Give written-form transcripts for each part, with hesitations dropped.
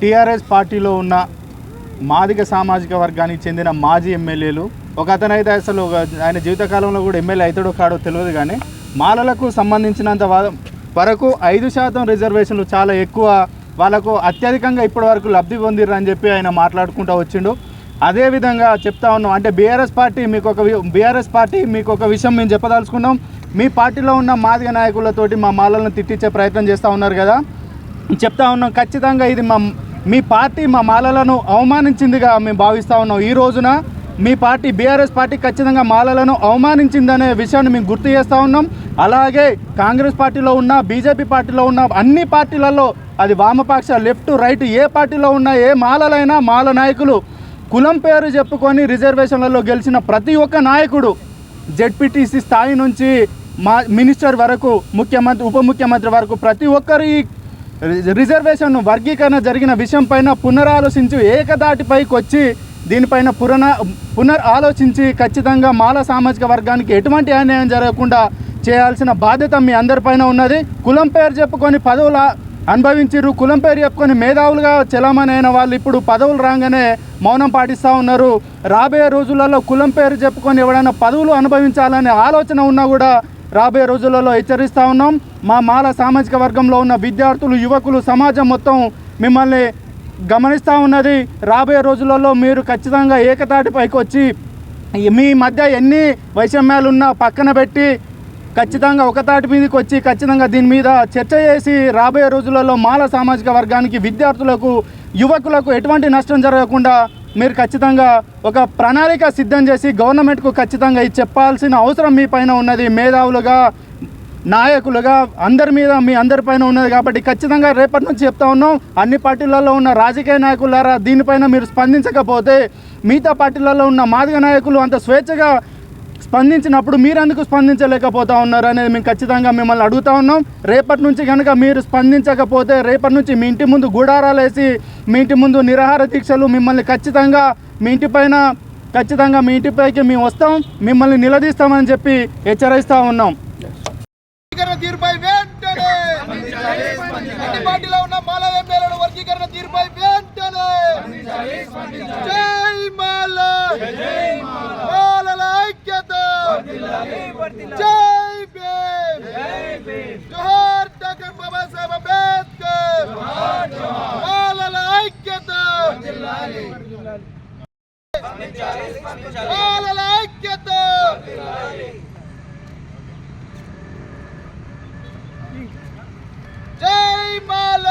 TRS పార్టీలో ఉన్న మాదిగ సామాజిక వర్గానికి చెందిన మాజీ ఎమ్మెల్యేలు, ఒక అతనైతే అసలు ఆయన జీవితకాలంలో కూడా ఎమ్మెల్యే అవుతాడో కాడో తెలియదు, కానీ మాలలకు సంబంధించినంత వరకు 5% రిజర్వేషన్లు చాలా ఎక్కువ, వాళ్ళకు అత్యధికంగా ఇప్పటి వరకు లబ్ధి పొందిర్రు అని చెప్పి ఆయన మాట్లాడుకుంటూ వచ్చిండు. అదేవిధంగా చెప్తా ఉన్నాం, అంటే బీఆర్ఎస్ పార్టీ మీకు ఒక విషయం మేము చెప్పదలుచుకున్నాం. మీ పార్టీలో ఉన్న మాదిగ నాయకులతోటి మా మాలలను తిట్టించే ప్రయత్నం చేస్తూ ఉన్నారు కదా, చెప్తా ఉన్నాం. ఖచ్చితంగా ఇది మీ పార్టీ మా మాలలను అవమానించిందిగా మేము భావిస్తూ ఉన్నాం. ఈ రోజున మీ పార్టీ బీఆర్ఎస్ పార్టీ ఖచ్చితంగా మాలలను అవమానించిందనే విషయాన్ని మేము గుర్తు చేస్తూ ఉన్నాం. అలాగే కాంగ్రెస్ పార్టీలో ఉన్న, బీజేపీ పార్టీలో ఉన్న, అన్ని పార్టీలలో, అది వామపక్ష, లెఫ్ట్, రైట్, ఏ పార్టీలో ఉన్న ఏ మాలలైనా మాల నాయకులు కులం పేరు చెప్పుకొని రిజర్వేషన్లలో గెలిచిన ప్రతి ఒక్క నాయకుడు, జెడ్పీటీసీ స్థాయి నుంచి మినిస్టర్ వరకు, ముఖ్యమంత్రి, ఉప ముఖ్యమంత్రి వరకు ప్రతి ఒక్కరు ఈ రిజర్వేషన్ వర్గీకరణ జరిగిన విషయం పైన పునరాలోచించి ఏకదాటిపైకి వచ్చి దీనిపైన ఆలోచించి ఖచ్చితంగా మాల సామాజిక వర్గానికి ఎటువంటి అన్యాయం జరగకుండా చేయాల్సిన బాధ్యత మీ అందరిపైన ఉన్నది. కులం పేరు చెప్పుకొని పదవులు అనుభవించారు, కులం పేరు చెప్పుకొని మేధావులుగా చలామణి అయిన వాళ్ళు ఇప్పుడు పదవులు రాగానే మౌనం పాటిస్తూ ఉన్నారు. రాబోయే రోజులలో కులం పేరు చెప్పుకొని ఎవడైనా పదవులు అనుభవించాలనే ఆలోచన ఉన్నా కూడా రాబోయే రోజులలో హెచ్చరిస్తూ ఉన్నాం. మా మాల సామాజిక వర్గంలో ఉన్న విద్యార్థులు, యువకులు, సమాజం మొత్తం మిమ్మల్ని గమనిస్తూ ఉన్నది. రాబోయే రోజులలో మీరు ఖచ్చితంగా ఏకతాటిపైకి వచ్చి మీ మధ్య ఎన్ని వైషమ్యాలు ఉన్నా పక్కన పెట్టి ఖచ్చితంగా ఒకతాటి మీదకి వచ్చి ఖచ్చితంగా దీని మీద చర్చ చేసి రాబోయే రోజులలో మాల సామాజిక వర్గానికి, విద్యార్థులకు, యువకులకు ఎటువంటి నష్టం జరగకుండా మీరు ఖచ్చితంగా ఒక ప్రణాళిక సిద్ధం చేసి గవర్నమెంట్కు ఖచ్చితంగా ఇది చెప్పాల్సిన అవసరం మీ పైన ఉన్నది. మేధావులుగా, నాయకులుగా మీ అందరిపైన ఉన్నది. కాబట్టి ఖచ్చితంగా రేపటి నుంచి చెప్తా ఉన్నాం, అన్ని పార్టీలలో ఉన్న రాజకీయ నాయకులారా దీనిపైన మీరు స్పందించకపోతే మిగతా పార్టీలలో ఉన్న మాదిగ నాయకులు అంత స్వేచ్ఛగా స్పందించినప్పుడు మీరెందుకు స్పందించలేకపోతా ఉన్నారు అనేది మేము ఖచ్చితంగా మిమ్మల్ని అడుగుతా ఉన్నాం. రేపటి నుంచి కనుక మీరు స్పందించకపోతే రేపటి నుంచి మీ ఇంటి ముందు గుడారాలు వేసి, మీ ఇంటి ముందు నిరాహార దీక్షలు, మిమ్మల్ని ఖచ్చితంగా మీ ఇంటిపైకి మేము వస్తాం, మిమ్మల్ని నిలదీస్తామని చెప్పి హెచ్చరిస్తూ ఉన్నాం. తీర్పై వెంటనే అన్ని పార్టీలో ఉన్న మాల ఎమ్మెల్యేల వర్గీకరణ తీర్పై వెంటనే జై మాల, మాలల ఐక్యత, జై భీమ్, జోహార్ డాక్టర్ బాబాసాహెబ్ అంబేద్కర్, మాలల ఐక్యత, మాలల ఐక్యత. జై మాల,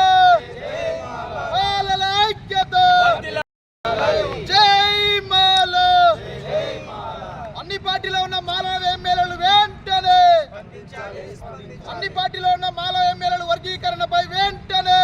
మాలల ఐక్యత, జై మాల. అన్ని పార్టీలో ఉన్న మాల ఎమ్మెల్యేలు వెంటనే, అన్ని పార్టీలో ఉన్న మాల ఎమ్మెల్యేలు వర్గీకరణపై వెంటనే